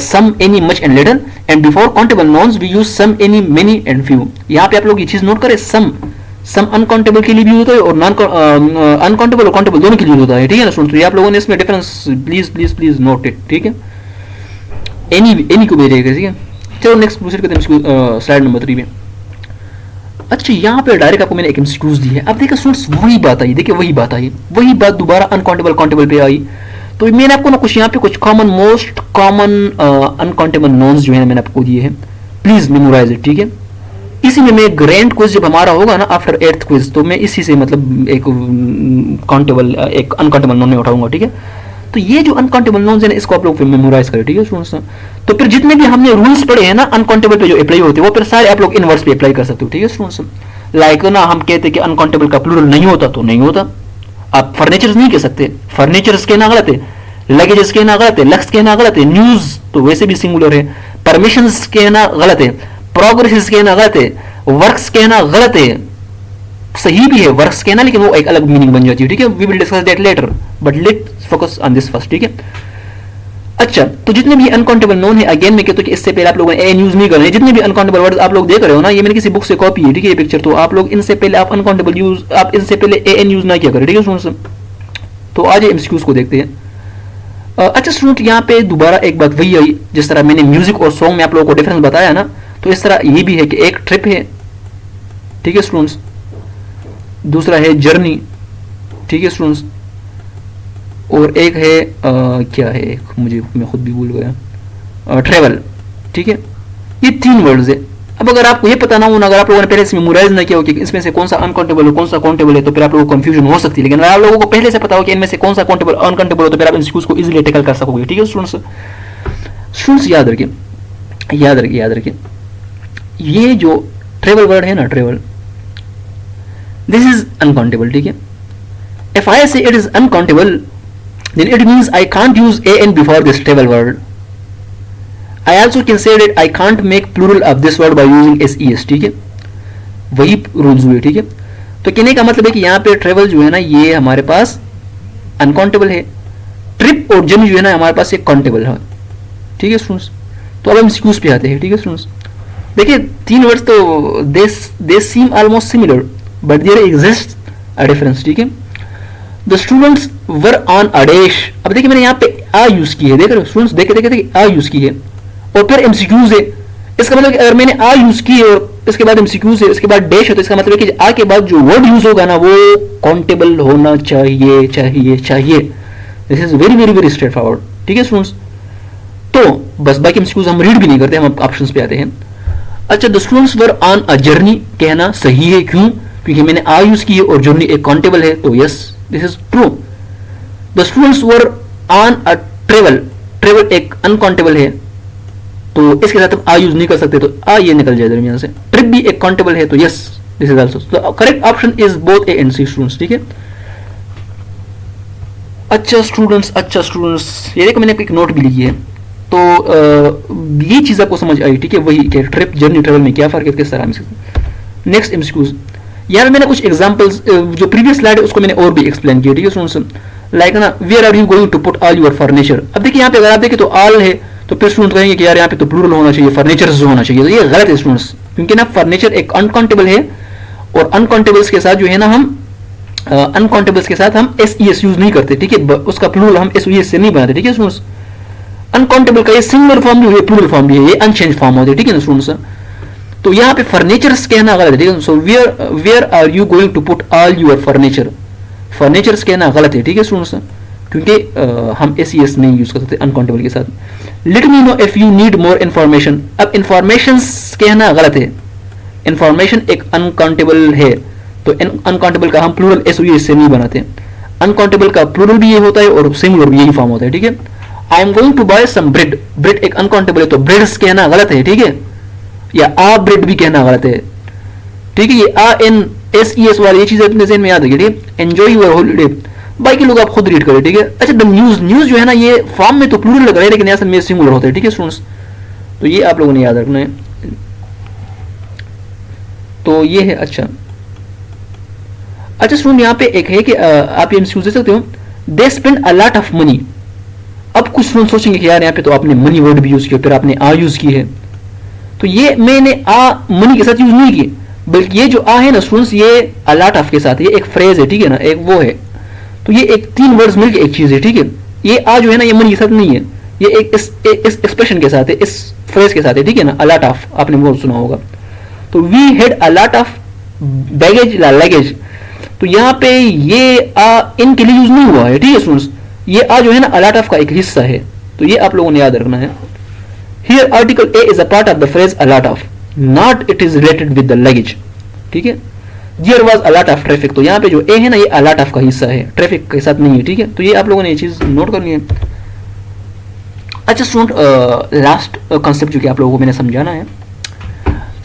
some, any, much and little, and before countable nouns we use some, any, many and few. यहाँ पे आप लोग ये चीज नोट करें, some अनकाउंटेबल के लिए भी होता है और नॉन अनकाउंटेबल और काउंटेबल दोनों के लिए होता है, ठीक है ना स्टूडेंट्स। तो ये आप लोगों ने इसमें डिफरेंस प्लीज नोट इट, ठीक है। एनी को भेजिएगा, ठीक है। चलो नेक्स्ट प्रोसीड करते हैं स्लाइड नंबर 3 में। अच्छा यहाँ पे डायरेक्ट आपको मैंने एक एमसीक्यूज दी है। अब देखिए स्टूडेंट्स वही बात आई, देखिए वही बात दोबारा अनकाउंटेबल काउंटेबल पे आई। तो मैंने आपको ना कुछ यहाँ पे कुछ मोस्ट कॉमन अनकाउंटेबल नॉन्स जो है मैंने आपको दिए हैं, प्लीज मेमोराइज इट, ठीक है। इसी में मैं ग्रैंड क्विज जब हमारा होगा ना आफ्टर 8th क्विज, तो मैं इसी से मतलब एक काउंटेबल एक अनकाउंटेबल नॉन में उठाऊंगा, ठीक है। तो ये जो अनकाउंटेबल नॉन्स है ना, इसको आप लोग मेमोराइज करें, ठीक है स्टूडेंट्स। तो फिर जितने भी हमने रूल्स पढ़े हैं ना अनकाउंटेबल पे जो अप्लाई होते हैं, वो फिर सारे आप लोग इनवर्स पे अप्लाई कर सकते हो, ठीक है स्टूडेंट्स। लाइक ना हम कहते हैं कि अनकाउंटेबल का प्लूरल नहीं होता, तो नहीं होता। आप फर्नीचर्स नहीं कह सकते, फर्नीचर्स कहना गलत है, लगेजेस कहना गलत है, लक्स कहना गलत है, न्यूज तो वैसे भी सिंगुलर है, परमिशंस कहना गलत है, प्रोग्रेस कहना गलत है, वर्क्स कहना गलत है, सही भी है वर्क्स कहना, लेकिन वो एक अलग मीनिंग बन जाती है, ठीक है। We will discuss that later, but let's focus on this first, ठीक है। अच्छा तो जितने भी अनकाउंटेबल नोन है, अगेन मैं कहता हूं कि इससे पहले आप लोगों ने ए यूज नहीं करना है। जितने भी अनकाउंटेबल वर्ड्स आप लोग देख रहे हो ना, ये मैंने किसी बुक से कॉपी है, ठीक है, ये पिक्चर। तो आप लोग इनसे पहले आप अनकाउंटेबल यूज, आप इनसे पहले ए एन यूज ना किया करें, ठीक है स्टूडेंट्स। तो आज एमसीक्यूज को देखते हैं। अच्छा स्टूडेंट यहाँ पे दोबारा एक बात वही आई, जिस तरह मैंने म्यूजिक और सॉन्ग में आप लोगों को डिफरेंस बताया ना, तो इस तरह ये भी है कि एक ट्रिप है, ठीक है स्टूडेंट्स, दूसरा है जर्नी, ठीक है स्टूडेंट्स, और एक है क्या है, एक मुझे मैं खुद भी भूल गया, ट्रेवल, ठीक है। ये 3 वर्ड्स है। अब अगर आपको ये पता ना हो ना, अगर आप लोगों ने पहले से मेमोराइज ना किया हो कि इसमें से कौन सा अनकाउंटेबल और कौन सा काउंटेबल है, तो फिर आप लोगों को कंफ्यूजन हो सकती है। लेकिन अगर आप लोगों को पहले से पता हो कि इनमें से कौन सा काउंटेबल अनकाउंटेबल हो, तो फिर आप एमसीक्यूज को इजीली टैकल कर सकोगे, ठीक है स्टूडेंट्स। याद रखिए ये जो ट्रेवल वर्ड है ना, ट्रेवल, दिस इज अनकाउंटेबल, ठीक है। इफ आई से it is uncountable, then it means I can't use an before this travel word. I also can say that I can't make plural of this word by using ses, ठीक है, वही रूल्स हुए, ठीक है। तो कहने का मतलब है कि यहाँ पे ट्रेवल जो है ना, ये हमारे पास अनकाउंटेबल है, ट्रिप और जर्नी जो है ना हमारे पास एक काउंटेबल है, ठीक है स्टूडेंट्स। तो अब हम एमसीक्यूज पे आते हैं, ठीक है स्टूडेंट्स। देखिए 3 वर्ड्स तो they seem almost similar, but there exist a difference, ठीक है। The students were on a dash. अब देखिए मैंने यहाँ पे आ यूज की है, देख रहे हो स्टूडेंट्स, देखिए आ यूज की है और फिर एमसीक्यूज है। इसका मतलब अगर मैंने आ यूज की है और इसके बाद एमसीक्यूज है, इसके बाद डैश है, तो इसका मतलब है कि आ के बाद जो वर्ड यूज होगा ना, वो काउंटेबल होना चाहिए। This is very straight forward, ठीक है स्टूडेंट्स। तो बस बाकी एमसीक्यूज हम रीड भी नहीं करते, हम ऑप्शंस पे आते हैं। अच्छा the students were on a journey कहना सही है, क्यों? क्योंकि मैंने आ यूज की है और जर्नी एक काउंटेबल है, तो yes this is true. The students were on a travel एक अनकाउंटेबल है, तो इसके साथ हम आ यूज नहीं कर सकते, तो आ ये निकल जाए दरमियान से। ट्रिप भी एक काउंटेबल है, तो yes this is also the correct option is both A and C students, ठीक है। अच्छा स्टूडेंट्स ये देखो मैंने एक नोट भी लिखी है, तो ये चीज आपको समझ आई, ठीक है, वही कि ट्रिप जर्नी ट्रेवल में क्या फर्क है, किस तरह हम। नेक्स्ट एमसीक्यूज, यार मैंने कुछ एग्जांपल्स जो प्रीवियस स्लाइड है उसको मैंने और भी एक्सप्लेन किया, ठीक है स्टूडेंट्स। लाइक ना where are you going to put all your furniture. अब देखिए यहाँ पे अगर आप देखें तो ऑल है, तो फिर स्टूडेंट कहेंगे कि यार यहाँ पे तो प्लूरल होना चाहिए, फर्नीचर होना चाहिए, तो ये गलत है स्टूडेंट्स, क्योंकि ना फर्नीचर एक अनकाउंटेबल है और अनकाउंटेबल्स के साथ जो है ना हम अनकाउंटेबल्स के साथ हम एस यूज नहीं करते, ठीक है, उसका प्लूरल हम एस से नहीं बनाते, ठीक है स्टूडेंट्स। अनकाउंटेबल का ये सिंगुलर फॉर्म भी है, प्लूरल फॉर्म भी है, ये अनचेंज फॉर्म होते हैं, ठीक है ना स्टूडेंट्स। तो यहाँ पे फर्नीचर्स कहना गलत है, ठीक है। So where are you going to put all your furniture, furnitures कहना गलत है, ठीक है स्टूडेंट्स, क्योंकि हम एस नहीं यूज कर सकते अनकाउंटेबल के साथ। Let me know if you need more information, अब इन्फॉर्मेशन कहना गलत है, इन्फॉर्मेशन एक अनकाउंटेबल है, तो अनकाउंटेबल का हम प्लूरल एस से नहीं बनाते, अनकाउंटेबल का प्लूरल भी ये होता है और सिंगुलर भी यही फॉर्म होता है, ठीक है। I am going to buy some bread, bread एक अनकाउंटेबल है तो ब्रेड्स कहना गलत है, ठीक है, या आ ब्रेड भी कहना गलत है, ठीक है। ये आ एन एस ई एस वाली ये चीज अपने ज़हन में याद रखिए, ठीक है। एंजॉय यूर हॉलीडे, बाकी लोग आप खुद रीड करें, ठीक है। अच्छा द न्यूज, न्यूज जो है ना ये फॉर्म में तो प्लूरल लग रहा है लेकिन असल में सिंगुलर होता है, ठीक है स्टूडेंट्स, तो ये आप लोगों ने याद रखना है। तो ये है। अच्छा स्टूडेंट यहाँ पे एक है कि आप ये एमसीक्यू दे सकते हो, they spend a lot of money. अब कुछ स्टूडेंट सोचेंगे कि यार यहाँ पे तो आपने मनी वर्ड भी यूज किया, फिर आपने आ यूज की है, तो ये मैंने आ मनी के साथ यूज नहीं की, बल्कि ये जो आ है ना स्टूडेंट्स ये अ लॉट ऑफ के साथ, ये एक फ्रेज है, ठीक है ना, एक वो है, तो ये एक तीन वर्ड्स मिलकर एक चीज है, ठीक है। ये आ जो है ना ये मनी के साथ नहीं है, ये एक इस एक्सप्रेशन के साथ है, इस फ्रेज के साथ है, ठीक है ना, अ लॉट ऑफ आपने वो सुना होगा। तो we had a lot of baggage luggage, तो यहाँ पे ये आ इनके लिए यूज नहीं हुआ है, ठीक है स्टूडेंट्स, ये आ जो है ना अ लॉट ऑफ का एक हिस्सा है, तो ये आप लोगों ने याद रखना है। Here article a is a part of the phrase a lot of, not it is related with the luggage, ठीक है। There was a lot of traffic, तो यहाँ पे जो ए है ना ये अ लॉट ऑफ का हिस्सा है, ट्रैफिक के साथ नहीं है, ठीक है। तो ये आप लोगों ने ये चीज नोट करनी है। अच्छा स्टूडेंट लास्ट कॉन्सेप्ट जो कि आप लोगों को मैंने समझाना है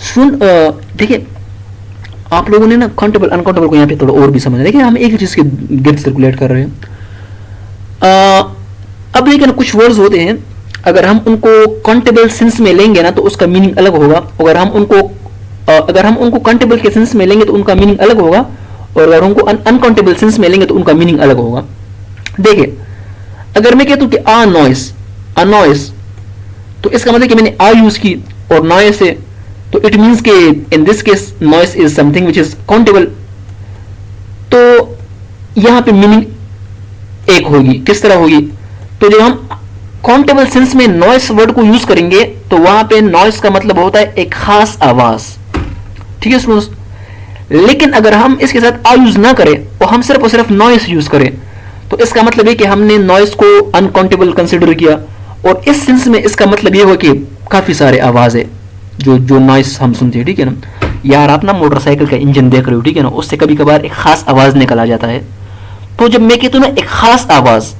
स्टूडेंट, देखिए आप लोगों ने ना काउंटेबल अनकाउंटेबल को यहाँ पे थोड़ा और भी समझना है। देखिए हम एक ही चीज के गिर्द सर्कुलेट कर रहे हैं। अब लेकिन कुछ वर्ड्स होते हैं अगर हम उनको काउंटेबल सेंस में लेंगे ना तो उसका मीनिंग अलग होगा, अगर हम उनको काउंटेबल के सेंस में लेंगे तो उनका मीनिंग अलग होगा, और अगर उनको अनकाउंटेबल सेंस में लेंगे तो उनका मीनिंग अलग होगा। देखिए अगर मैं कहता हूं कि आ नॉइस, तो इसका मतलब कि मैंने आ यूज की और नॉइस है, तो इट मीन्स के in this case noise is something which is countable, तो यहां पे मीनिंग एक होगी। किस तरह होगी? तो जब हम काउंटेबल सेंस में नॉइस वर्ड को यूज करेंगे तो वहां पे नॉइस का मतलब होता है एक खास आवाज, ठीक है स्टूडेंट्स। लेकिन अगर हम इसके साथ आ यूज ना करें और हम सिर्फ और सिर्फ नॉइस यूज करें तो इसका मतलब है कि हमने नॉइस को अनकाउंटेबल कंसिडर किया, और इस सेंस में इसका मतलब ये हुआ कि काफी सारे आवाज है जो नॉइस हम सुनते हैं, ठीक है ना। यार आप ना मोटरसाइकिल का इंजन देख रहे हो, ठीक है ना, उससे कभी कभार एक खास आवाज निकल आ जाता है, तो जब मैं कहता हूं ना एक खास आवाज,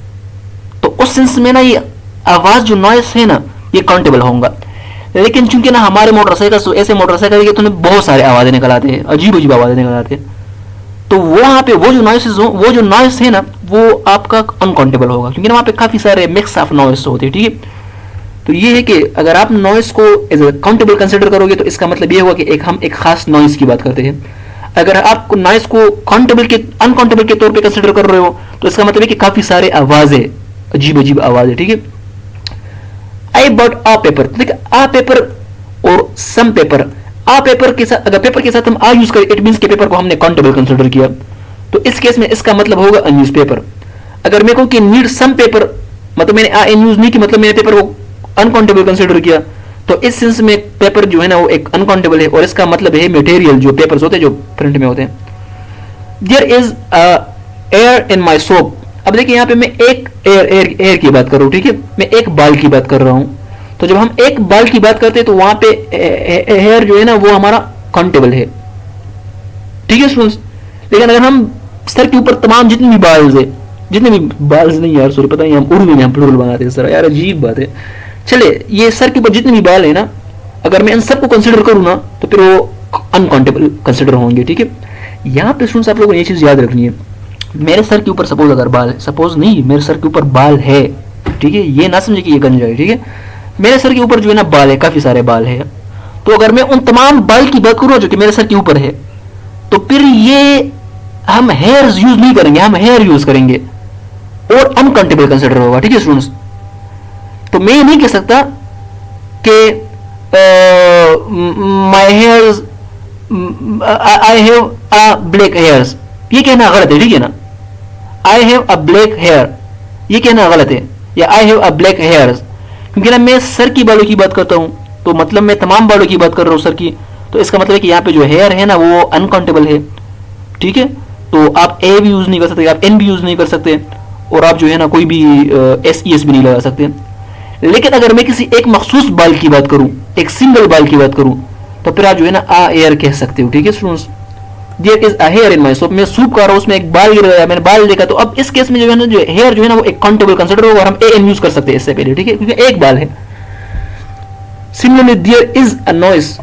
तो उस सेंस में ना ये आवाज जो नॉइस है ना ये काउंटेबल होगा। लेकिन चूंकि ना हमारे मोटरसाइकिल ऐसे मोटरसाइकिल के तो बहुत सारे आवाजें निकल आते हैं, अजीब अजीब आवाजें निकल आते हैं, तो वहां पे वो जो नॉइस है ना वो आपका अनकाउंटेबल होगा, क्योंकि ना वहां पे काफी सारे मिक्स ऑफ नॉइस होते हैं, ठीक है। तो ये है कि अगर आप नॉइस को एज ए काउंटेबल कंसिडर करोगे तो इसका मतलब ये होगा कि हम एक खास नॉइस की बात करते हैं। अगर आप नॉइस को अनकाउंटेबल के तौर पे कंसिडर कर रहे हो तो इसका मतलब है कि काफी सारे आवाजें, अजीब अजीब आवाजें, ठीक है। आई बॉट आ पेपर, देखिए आ पेपर और सम पेपर, आ पेपर के साथ अगर पेपर के साथ हम आ यूज करें इट मींस के पेपर को हमने काउंटेबल कंसिडर किया, तो इस केस में इसका मतलब होगा अ न्यूज़पेपर। अगर मैं कहूं कि नीड सम पेपर, मतलब मैंने आ यूज नहीं की, मतलब मैंने पेपर को अनकाउंटेबल कंसिडर किया, तो इस सेंस में पेपर जो है ना वो एक अनकाउंटेबल है, और इसका मतलब है मटेरियल जो पेपर्स होते हैं जो प्रिंट में होते हैं। There is hair in my soup, अब देखिए यहाँ पे मैं एक एयर की बात कर रहा हूँ, ठीक है, मैं एक बाल की बात कर रहा हूँ। तो जब हम एक बाल की बात करते हैं तो वहां पे हेयर जो है ना वो हमारा काउंटेबल है, ठीक है स्टूडेंट्स। लेकिन अगर हम सर के ऊपर तमाम जितने भी बाल्स नहीं यार सॉरी, पता नहीं हम उर्दू में हम प्लूरल बनाते हैं सर, यार अजीब बात है। चले ये सर के ऊपर जितने भी बाल है ना, अगर मैं इन सबको कंसिडर करूँ ना तो फिर वो अनकाउंटेबल कंसिडर होंगे, ठीक है। यहाँ पे स्टूडेंट्स आप लोगों ने ये चीज याद रखनी है, मेरे सर के ऊपर सपोज अगर बाल है, सपोज नहीं मेरे सर के ऊपर बाल है, ठीक है, ये ना समझे कि ये गंजा है, ठीक है, मेरे सर के ऊपर जो है ना बाल है, काफी सारे बाल है। तो अगर मैं उन तमाम बाल की बात करूँ जो कि मेरे सर के ऊपर है, तो फिर ये हम हेयर्स यूज नहीं करेंगे, हम हेयर यूज करेंगे और अनकाउंटेबल कंसिडर होगा, ठीक है स्टूडेंट्स। तो मैं नहीं कह सकता कि my hairs I have a black hairs, ये कहना गलत है, ठीक है ना। I have a black hair ये कहना गलत है, या I have a black hairs, क्योंकि ना मैं सर की बालों की बात करता हूं तो मतलब मैं तमाम बालों की बात कर रहा हूं सर की, तो इसका मतलब है कि यहाँ पे जो हेयर है ना वो अनकाउंटेबल है, ठीक है। तो आप ए भी यूज नहीं कर सकते, आप एन भी यूज नहीं कर सकते, और आप जो है ना कोई भी एस ई एस भी नहीं लगा सकते। लेकिन अगर मैं किसी एक मखसूस बाल की बात करूं, एक सिंगल बाल की बात करूं, तो फिर आप जो है ना आ एयर कह सकते हो, ठीक है students. There is a hair in my soup, मैं सूप कर रहा हूं, उसमें एक बाल गिर गया, मैंने बाल देखा, तो अब इस केस में जो है ना जो हेयर जो है ना वो एक काउंटेबल कंसीडर होगा, और हम ए एन यूज कर सकते हैं इससे पहले, ठीक है, क्योंकि एक बाल है। Similarly there is a noise,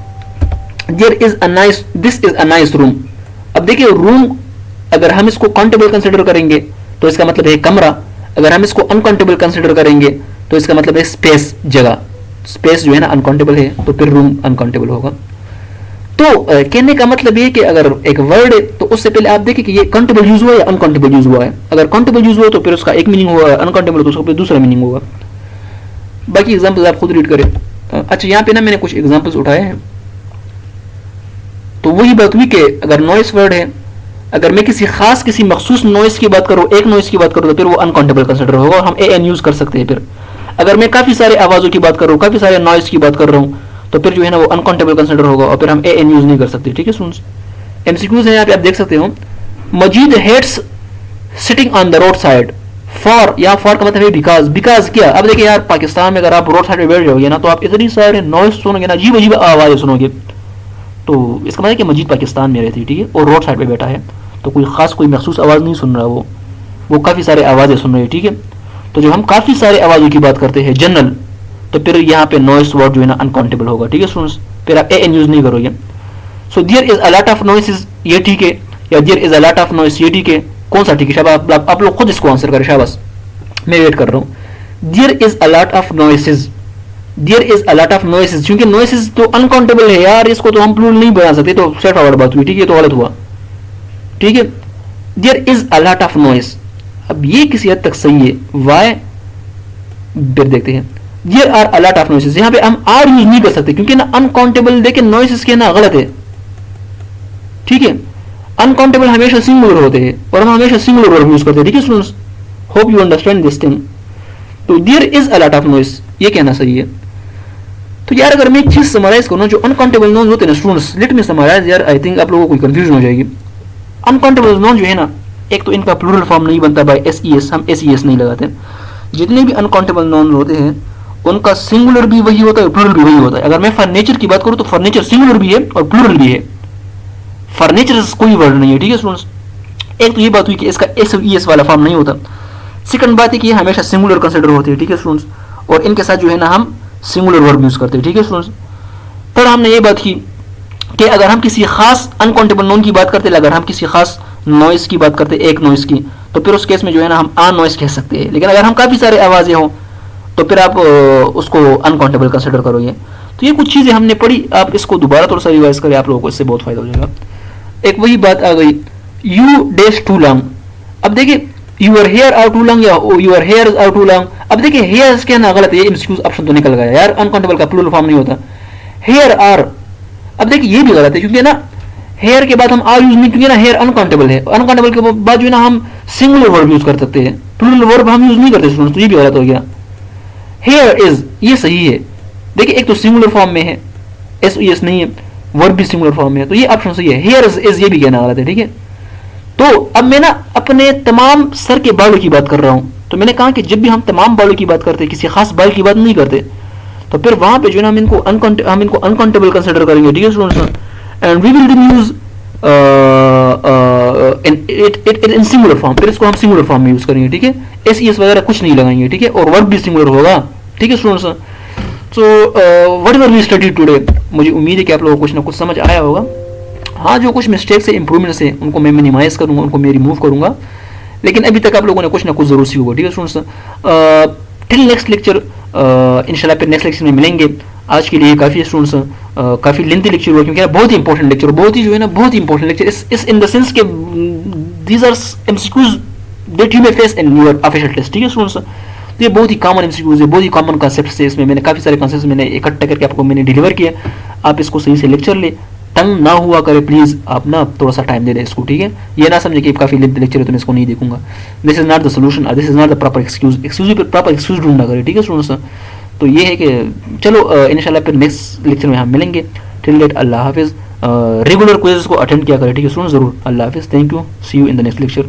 there is a nice, this is a nice room. अब देखिए रूम अगर हम इसको काउंटेबल कंसीडर करेंगे तो इसका मतलब है कमरा, अगर हम इसको अनकाउंटेबल कंसीडर करेंगे तो इसका मतलब है स्पेस, जगह। स्पेस जो है ना अनकाउंटेबल है, तो फिर रूम अनकाउंटेबल होगा। तो कहने का मतलब ये कि अगर एक वर्ड है तो उससे पहले आप देखिए कि ये काउंटेबल यूज हुआ है या अनकाउंटेबल यूज हुआ है। अगर काउंटेबल यूज हुआ तो फिर उसका एक मीनिंग होगा, अनकाउंटेबल तो उसका फिर दूसरा मीनिंग होगा। बाकी एग्जांपल्स आप खुद रीड करें। अच्छा यहाँ पे ना मैंने कुछ एग्जांपल्स उठाए हैं। तो वही बात हुई कि अगर नॉइस वर्ड है, अगर मैं किसी खास किसी मखसूस नॉइस की बात करूँ, एक नॉइस की बात करूँ, तो फिर वो अनकाउंटेबल कंसिडर होगा और हम ए एन यूज कर सकते हैं। फिर अगर मैं काफी सारे आवाजों की बात कर रहा हूँ, काफी सारे नॉइस की बात कर रहा हूँ, तो फिर जो है ना वो अनकाउंटेबल कंसिडर होगा और फिर हम ए एन यूज नहीं कर सकते, ठीक है स्टूडेंट्स। एमसीक्यूज है यहाँ पे आप देख सकते हो। Majeed hates sitting on the road side, for, या फॉर का मतलब है बिकॉज, बिकॉज क्या। अब देखिए यार पाकिस्तान में अगर आप रोड साइड पे बैठ जाओगे ना तो आप इतनी सारे नॉइस सुनोगे ना, अजीब अजीब आवाजें सुनोगे। तो इसका मतलब है कि मजीद पाकिस्तान में रहती है, ठीक है, और रोड साइड पे बैठा है, तो कोई खास कोई महसूस आवाज़ नहीं सुन रहा, वो काफ़ी सारे आवाज़ें सुन रहे हैं, ठीक है। तो जब हम काफ़ी सारे आवाज़ों की बात करते हैं जनरल, तो फिर यहाँ पे नॉइस वर्ड जो है ना अनकाउंटेबल होगा, ठीक है स्टूडेंट्स। फिर आप ए एन यूज नहीं करोगे। So there is a lot of noises, ये ठीक है, या there is a lot of noise, ये ठीक है, कौन सा ठीक है? शाबाश, आप लोग खुद इसको आंसर करें, शाबाश, मैं वेट कर रहा हूँ। There is a lot of noises, there is a lot of noises, क्योंकि नॉइसेस तो अनकाउंटेबल है यार, इसको तो हम प्लूरल नहीं बना सकते, तो स्ट्रेट फॉरवर्ड बात हुई, ठीक है, तो गलत हुआ, ठीक है। There is a lot of noise, अब ये किसी हद तक सही है, वाई, फिर देखते हैं। There are a lot of noises, यहां पे हम आर यूज नहीं कर सकते क्योंकि ना अनकाउंटेबल, देखिए नॉइसेस के ना गलत है, ठीक है। अनकाउंटेबल हमेशा सिंगुलर होते हैं और हम हमेशा सिंगुलर वर्ब यूज करते हैं, ठीक है students. Hope you understand this thing. तो there is a lot of noise, ये कहना सही है। तो यार अगर मैं एक चीज समराइज करूं, जो अनकाउंटेबल नॉन होते हैं ना स्टूडेंट्स, लेट मी समराइज यार, आई थिंक आप लोगों को कोई कंफ्यूजन हो जाएगी। अनकाउंटेबल नॉन जो है ना, एक तो इनका प्लूरल फॉर्म नहीं बनता बाय एस ई एस, हम एस ई एस नहीं लगाते। जितने भी अनकाउंटेबल नॉन होते हैं उनका सिंगुलर भी वही होता है, प्लूरल भी वही होता है। अगर मैं फर्नीचर की बात करूं तो फर्नीचर सिंगुलर भी है और प्लूरल भी है, फर्नीचर कोई वर्ड नहीं है, ठीक है स्टूडेंट्स। एक तो ये बात हुई कि इसका एस ई एस वाला फॉर्म नहीं होता। सेकंड बात है कि ये हमेशा सिंगुलर कंसिडर होती है, ठीक है स्टूडेंट्स, और इनके साथ जो है ना हम सिंगुलर वर्ब यूज करते हैं, ठीक है स्टूडेंट्स। थर्ड हमने ये बात की कि अगर हम किसी खास अनकाउंटेबल नॉन की बात करते हैं, अगर हम किसी खास नॉइस की बात करते हैं, एक नॉइस की, तो फिर उस केस में जो है ना हम अन नॉइस कह सकते हैं। लेकिन अगर हम काफ़ी सारे आवाज़ें हों तो फिर आप उसको अनकाउंटेबल कंसिडर करोगे। तो ये कुछ चीज़ें हमने पढ़ी, आप इसको दोबारा थोड़ा सा रिवाइज करें, आप लोगों को इससे बहुत फायदा हो जाएगा। एक वही बात आ गई, यू डैश टू लॉन्ग। अब देखिए your hair are too long या your hair are too long. अब देखिए हेयर कहना गलत है, एमसीक्यूज ऑप्शन तो निकल गया यार, अनकाउंटेबल का प्लूरल फॉर्म नहीं होता। हेयर आर, अब देखिए ये भी गलत है क्योंकि ना हेयर के बाद हम आर यूज नहीं, क्योंकि ना हेयर अनकाउंटेबल है, अनकाउंटेबल के बाद जो है ना हम सिंगुलर वर्ब यूज कर सकते हैं, प्लूरल वर्ब हम यूज नहीं करते स्टूडेंट्स, तो ये भी गलत हो गया। हेयर इज, ये सही है। देखिए एक तो सिंगुलर फॉर्म में है, एस ई एस नहीं है, वर्ब भी सिंगुलर फॉर्म में है, तो ये ऑप्शन सही है। हेयर इज ये भी कहना गलत है, ठीक है। तो अब मैं ना अपने तमाम सर के बालों की बात कर रहा हूं, तो मैंने कहा कि जब भी हम तमाम बालों की बात करते हैं, किसी खास बाल की बात नहीं करते, तो फिर वहां पे जो है ना हम इनको अनकाउंटेबल कंसिडर करेंगे, ठीक है students. And we will then use in singular form, फिर इसको हम सिंगुलर फॉर्म में यूज करेंगे, ठीक है। एस ई एस वगैरह कुछ नहीं लगाएंगे, ठीक है, और वर्ब भी सिंगुलर होगा, ठीक है students. So whatever we study today, मुझे उम्मीद है कि आप लोगों को कुछ ना कुछ समझ आया होगा। हाँ, जो कुछ मिस्टेक्स है, इंप्रूवमेंट्स है, उनको मैं मिनिमाइज करूंगा, उनको मैं रिमूव करूंगा, लेकिन अभी तक आप लोगों ने कुछ ना कुछ जरूर सीखा होगा, ठीक है स्टूडेंट्स। टिल नेक्स्ट लेक्चर इंशाल्लाह फिर नेक्स्ट लेक्चर में मिलेंगे। आज के लिए काफ़ी स्टूडेंट्स, काफ़ी लेंथी लेक्चर हुआ क्योंकि बहुत ही इंपॉर्टेंट लेक्चर, बहुत ही जो है ना बहुत ही इंपॉर्टेंट लेक्चर, इस इन द सेंस के these are MCQs that you may face in your official test, ठीक है स्टूडेंट्स। तो ये बहुत ही कॉमन एमसीक्यूज है, बहुत ही कॉमन कॉन्सेप्ट्स है, इसमें मैंने काफ़ी सारे कॉन्सेप्ट्स मैंने इकट्ठा करके आपको मैंने डिलीवर किया। आप इसको सही से लेक्चर ले, तंग ना हुआ करे प्लीज़, आप ना थोड़ा सा टाइम दे दें इसको, ठीक है। ये ना समझे कि काफ़ी लेंथी लेक्चर है तो मैं इसको नहीं देखूंगा। This is not the solution, this is not the proper excuse, excuse पर प्रॉपर एक्सक्यूज ढूंढना करें, ठीक है स्टूडेंट्स। तो ये है कि चलो इंशाल्लाह फिर नेक्स्ट लेक्चर में हम मिलेंगे। टिल डेट अल्लाह हाफिज़। रेगुलर क्विज़ को अटेंड किया करें, ठीक है स्टूडेंट, जरूर। अल्लाह हाफिज़, thank you, see you in the next lecture.